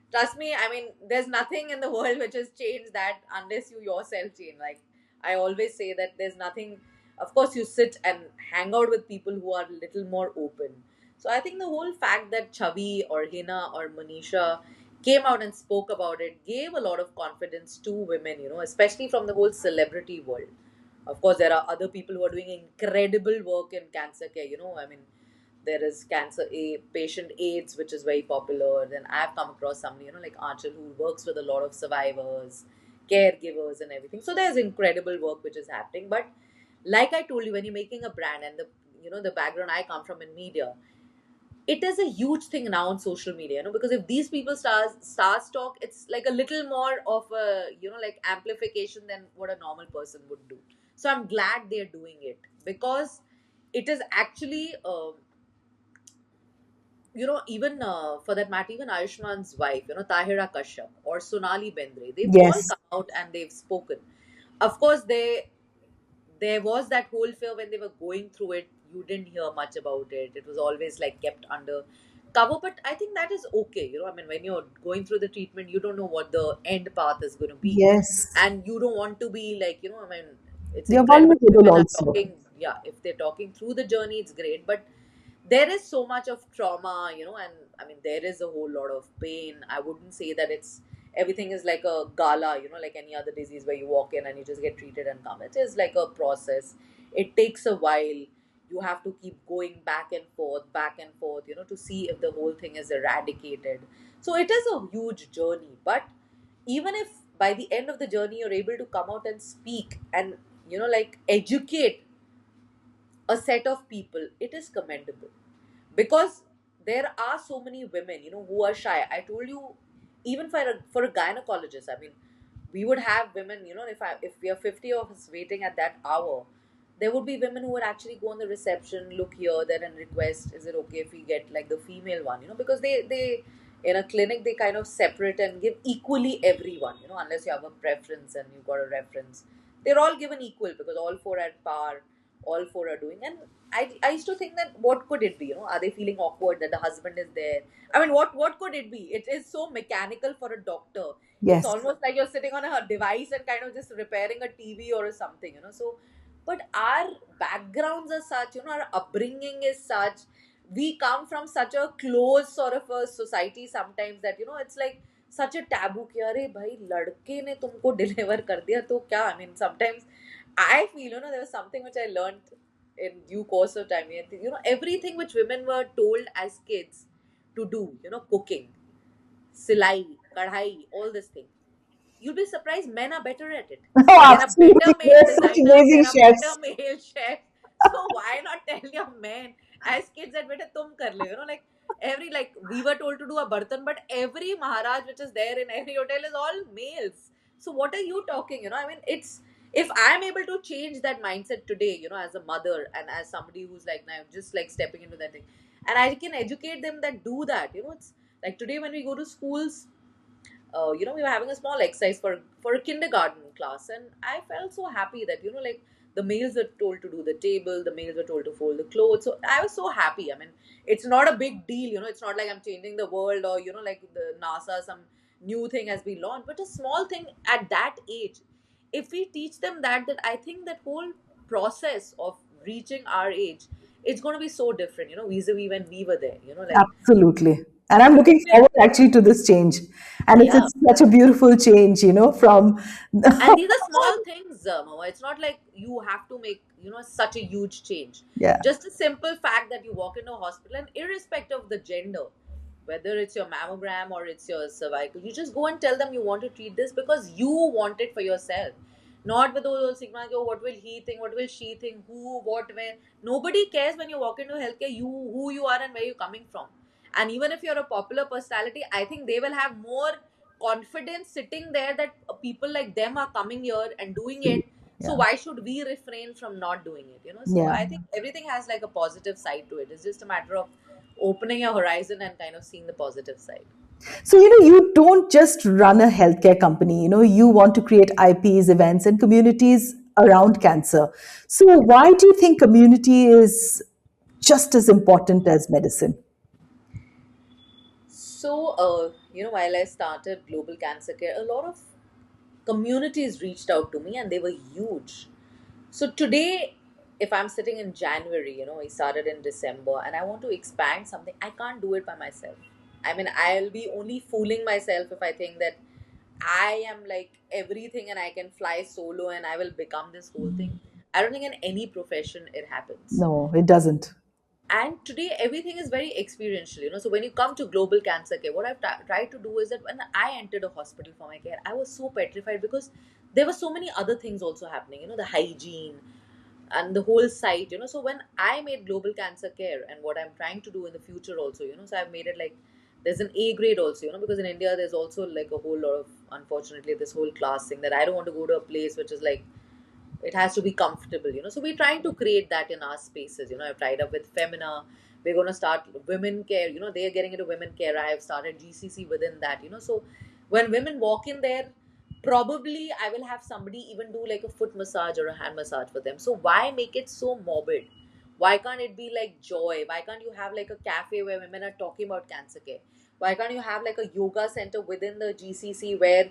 Speaker 2: trust me, I mean, there's nothing in the world which has changed that unless you yourself change. Like, I always say that there's nothing. Of course, you sit and hang out with people who are a little more open. So I think the whole fact that Chavi or Hina or Manisha came out and spoke about it gave a lot of confidence to women, especially from the whole celebrity world. Of course, there are other people who are doing incredible work in cancer care. I mean, there is cancer a patient AIDS, which is very popular. Then I've come across somebody, like Archel, who works with a lot of survivors, caregivers, and everything. So there's incredible work which is happening. But like I told you, when you're making a brand, and the background I come from in media, it is a huge thing now on social media, because if these people stars talk, it's like a little more of a, like amplification than what a normal person would do. So I'm glad they're doing it, because it is actually even for that matter, even Ayushman's wife, Tahira Kashyap or Sonali Bendre, they've all
Speaker 1: Yes.
Speaker 2: come out and they've spoken. Of course, there was that whole fear when they were going through it. You didn't hear much about it. It was always like kept under cover. But I think that is okay. I mean, when you're going through the treatment, you don't know what the end path is going to be.
Speaker 1: Yes.
Speaker 2: And you don't want to be like, I mean, it's
Speaker 1: They're
Speaker 2: incredible.
Speaker 1: vulnerable
Speaker 2: Women are
Speaker 1: also.
Speaker 2: talking, yeah, if they're talking through the journey, it's great. But there is so much of trauma, and I mean, there is a whole lot of pain. I wouldn't say that it's everything is like a gala, like any other disease where you walk in and you just get treated and come. It is like a process. It takes a while. You have to keep going back and forth, to see if the whole thing is eradicated. So it is a huge journey. But even if by the end of the journey you're able to come out and speak and, like educate a set of people, it is commendable, because there are so many women, who are shy. I told you, even for a gynecologist, I mean, we would have women, if we are 50 of us waiting at that hour, there would be women who would actually go on the reception, look here, there, and request, is it okay if we get like the female one, because they in a clinic they kind of separate and give equally everyone, unless you have a preference and you've got a reference. They're all given equal because all four are at par, all four are doing. And I used to think that what could it be? Are they feeling awkward that the husband is there? I mean, what could it be? It is so mechanical for a doctor. It's
Speaker 1: Yes.
Speaker 2: almost like you're sitting on a device and kind of just repairing a TV or something, So, but our backgrounds are such, our upbringing is such. We come from such a close sort of a society sometimes that, it's like such a taboo कि अरे भाई लड़के ने तुमको deliver कर दिया तो क्या. I mean, sometimes I feel, there was something which I learned in due course of time. Everything which women were told as kids to do, cooking, silai, kadhai, all this thing. You'll be surprised men are better at it.
Speaker 1: Oh,
Speaker 2: There are better
Speaker 1: absolutely.
Speaker 2: male
Speaker 1: They're such
Speaker 2: designers,
Speaker 1: amazing
Speaker 2: there are better
Speaker 1: chefs.
Speaker 2: male chefs. So why not tell your men as kids that beta tum kar le? Like every, like we were told to do a bartan, but every Maharaj which is there in every hotel is all males. So what are you talking? I mean, it's, if I'm able to change that mindset today, as a mother and as somebody who's like now just like stepping into that thing. and I can educate them that do that. It's like today when we go to schools, we were having a small exercise for a kindergarten class, and I felt so happy that like the males were told to do the table, the males were told to fold the clothes. So I was so happy. I mean, it's not a big deal. It's not like I'm changing the world, or like the NASA, some new thing has been launched, but a small thing at that age. If we teach them that I think that whole process of reaching our age, it's going to be so different, vis-a-vis when we were there, like
Speaker 1: Absolutely. And I'm
Speaker 2: if
Speaker 1: looking
Speaker 2: we
Speaker 1: forward actually to this change. And
Speaker 2: yeah.
Speaker 1: it's such a beautiful change, from
Speaker 2: And these are small things, Mama. It's not like you have to make, such a huge change.
Speaker 1: yeah,
Speaker 2: Just a simple fact that you walk into a hospital, and irrespective of the gender, whether it's your mammogram or it's your cervical, you just go and tell them you want to treat this because you want it for yourself. Not with those old stigma, like, oh, what will he think? What will she think? Who, what, where? Nobody cares when you walk into healthcare, who you are and where you're coming from. And even if you're a popular personality, I think they will have more confidence sitting there that people like them are coming here and doing it. So
Speaker 1: yeah,
Speaker 2: why should we refrain from not doing it? So
Speaker 1: yeah.
Speaker 2: I think everything has like a positive side to it. It's just a matter of opening your horizon and kind of seeing the positive side.
Speaker 1: So, you don't just run a healthcare company, you want to create IPs, events, and communities around cancer. So, why do you think community is just as important as medicine?
Speaker 2: So, while I started Global Cancer Care, a lot of communities reached out to me and they were huge. So today, if I'm sitting in January, we started in December, and I want to expand something, I can't do it by myself. I mean, I'll be only fooling myself if I think that I am like everything and I can fly solo and I will become this whole thing. I don't think in any profession it happens.
Speaker 1: No, it doesn't.
Speaker 2: And today everything is very experiential, so when you come to Global Cancer Care, what I've tried to do is that when I entered a hospital for my care, I was so petrified because there were so many other things also happening, the hygiene and the whole site, so when I made Global Cancer Care, and what I'm trying to do in the future also, so I've made it like there's an A grade also, because in India there's also like a whole lot of, unfortunately, this whole class thing that I don't want to go to a place which is like it has to be comfortable, so we're trying to create that in our spaces. I've tied up with Femina. We're going to start women care, they're getting into women care. I have started GCC within that, so when women walk in there, probably I will have somebody even do like a foot massage or a hand massage for them. So why make it so morbid? Why can't it be like joy? Why can't you have like a cafe where women are talking about cancer care? Why can't you have like a yoga center within the GCC where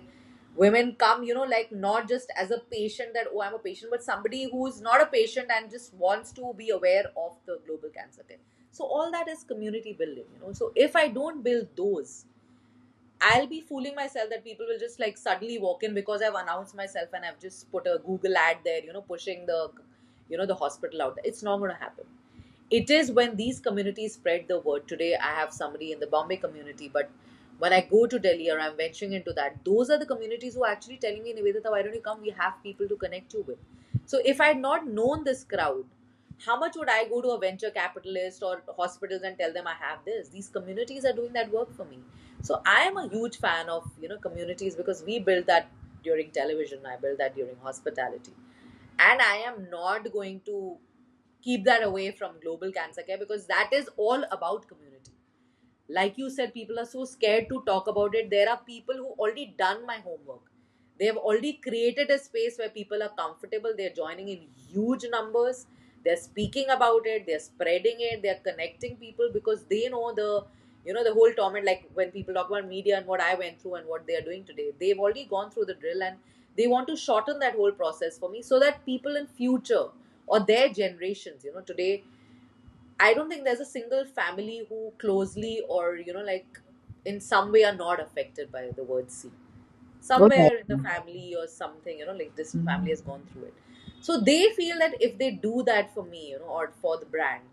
Speaker 2: women come, like not just as a patient that, oh, I'm a patient, but somebody who's not a patient and just wants to be aware of the Global Cancer Care. So all that is community building, So if I don't build those, I'll be fooling myself that people will just like suddenly walk in because I've announced myself and I've just put a Google ad there, pushing the, the hospital out there. It's not going to happen. It is when these communities spread the word. Today I have somebody in the Bombay community, but when I go to Delhi or I'm venturing into that, those are the communities who are actually telling me, Nivedita, why don't you come? We have people to connect you with. So if I had not known this crowd, how much would I go to a venture capitalist or hospitals and tell them I have this? These communities are doing that work for me. So I am a huge fan of communities, because we build that during television. I built that during hospitality, and I am not going to keep that away from Global Cancer Care, because that is all about community. Like you said, people are so scared to talk about it. There are people who already done my homework. They have already created a space where people are comfortable. They're joining in huge numbers. They're speaking about it. They're spreading it. They're connecting people because they know the whole torment. Like when people talk about media and what I went through and what they are doing today, they've already gone through the drill, and they want to shorten that whole process for me so that people in future or their generations, today, I don't think there's a single family who closely or, like in some way are not affected by the word C.
Speaker 1: Oh, yeah.
Speaker 2: Somewhere in the family or something, like distant family has gone through it. So they feel that if they do that for me, or for the brand,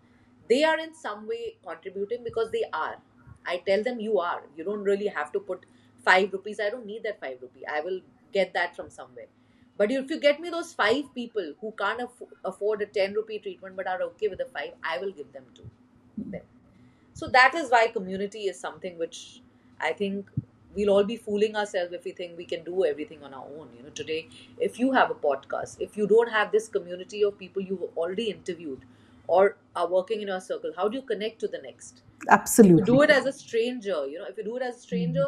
Speaker 2: they are in some way contributing because they are. I tell them you are. You don't really have to put 5 rupees. I don't need that 5 rupee. I will get that from somewhere. But if you get me those five people who can't afford a 10 rupee treatment but are okay with the five, I will give them to them. So that is why community is something which I think we'll all be fooling ourselves if we think we can do everything on our own. Today, if you have a podcast, if you don't have this community of people you've already interviewed, or are working in your circle, how do you connect to the next? If you do
Speaker 1: Absolutely.
Speaker 2: it as a stranger, if you do it as a stranger,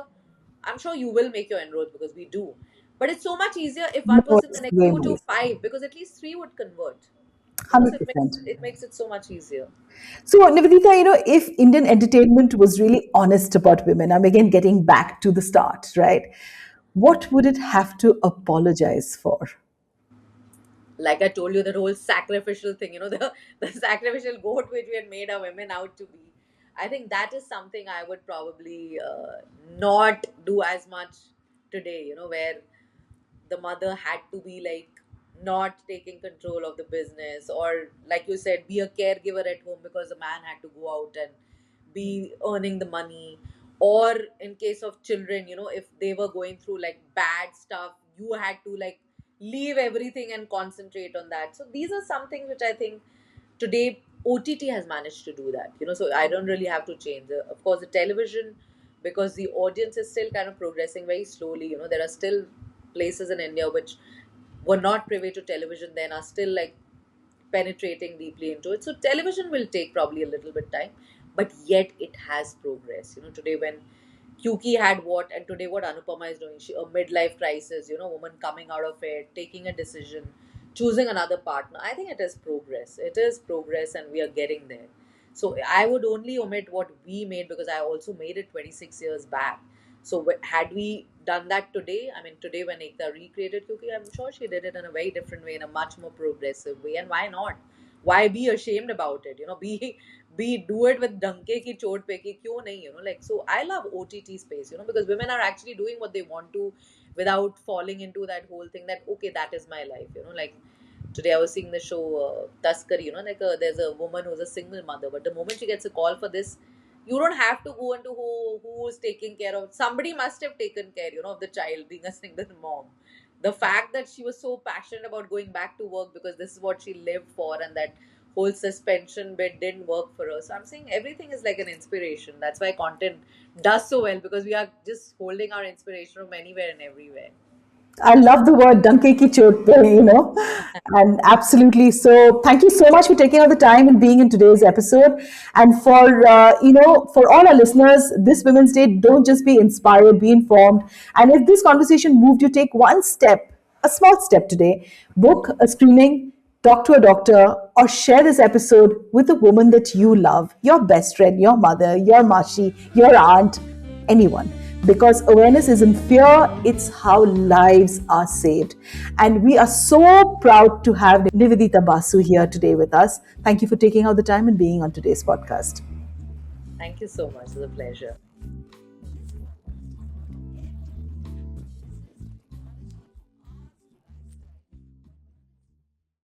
Speaker 2: I'm sure you will make your inroads because we do. But it's so much easier if one
Speaker 1: No,
Speaker 2: person
Speaker 1: it's
Speaker 2: connects
Speaker 1: way
Speaker 2: you
Speaker 1: more
Speaker 2: to
Speaker 1: easy.
Speaker 2: five, because at least three would convert. So it makes
Speaker 1: 100%.
Speaker 2: it so much easier.
Speaker 1: So, Nivedita, if Indian entertainment was really honest about women, I'm again getting back to the start, right? What would it have to apologize for?
Speaker 2: Like I told you, that whole sacrificial thing, the sacrificial goat which we had made our women out to be. I think that is something I would probably not do as much today, where the mother had to be like not taking control of the business, or like you said, be a caregiver at home because the man had to go out and be earning the money. Or in case of children, if they were going through like bad stuff, you had to like leave everything and concentrate on that. So these are some things which I think today OTT has managed to do that, so I don't really have to change. Of course, the television, because the audience is still kind of progressing very slowly, there are still places in India which were not privy to television then, are still like penetrating deeply into it. So television will take probably a little bit time, but yet it has progress. Today when Kyuki had what, and today what Anupama is doing, a midlife crisis, woman coming out of it, taking a decision, choosing another partner. I think it is progress. It is progress, and we are getting there. So I would only omit what we made because I also made it 26 years back. So had we done that today, I mean, today when Ekta recreated Kyuki, I'm sure she did it in a very different way, in a much more progressive way. And why not? Why be ashamed about it? Be do it with danke ki chot pe ki kyun nahi, like. So I love OTT space, because women are actually doing what they want to without falling into that whole thing that okay, that is my life, like today I was seeing the show Taskari, like there's a woman who's a single mother, but the moment she gets a call for this, you don't have to go into who's taking care of. Somebody must have taken care, of the child, being a single mom. The fact that she was so passionate about going back to work because this is what she lived for, and that whole suspension bit didn't work for her. So I'm saying everything is like an inspiration. That's why content does so well, because we are just holding our inspiration from anywhere and everywhere.
Speaker 1: I love the word "danke ki chot pe," and absolutely. So, thank you so much for taking all the time and being in today's episode. And for all our listeners, this Women's Day, don't just be inspired, be informed. And if this conversation moved you, take one step, a small step today. Book a screening, talk to a doctor, or share this episode with a woman that you love, your best friend, your mother, your mashi, your aunt, anyone. Because awareness isn't fear, it's how lives are saved. And we are so proud to have Nivedita Basu here today with us. Thank you for taking out the time and being on today's podcast.
Speaker 2: Thank you so much. It's a pleasure.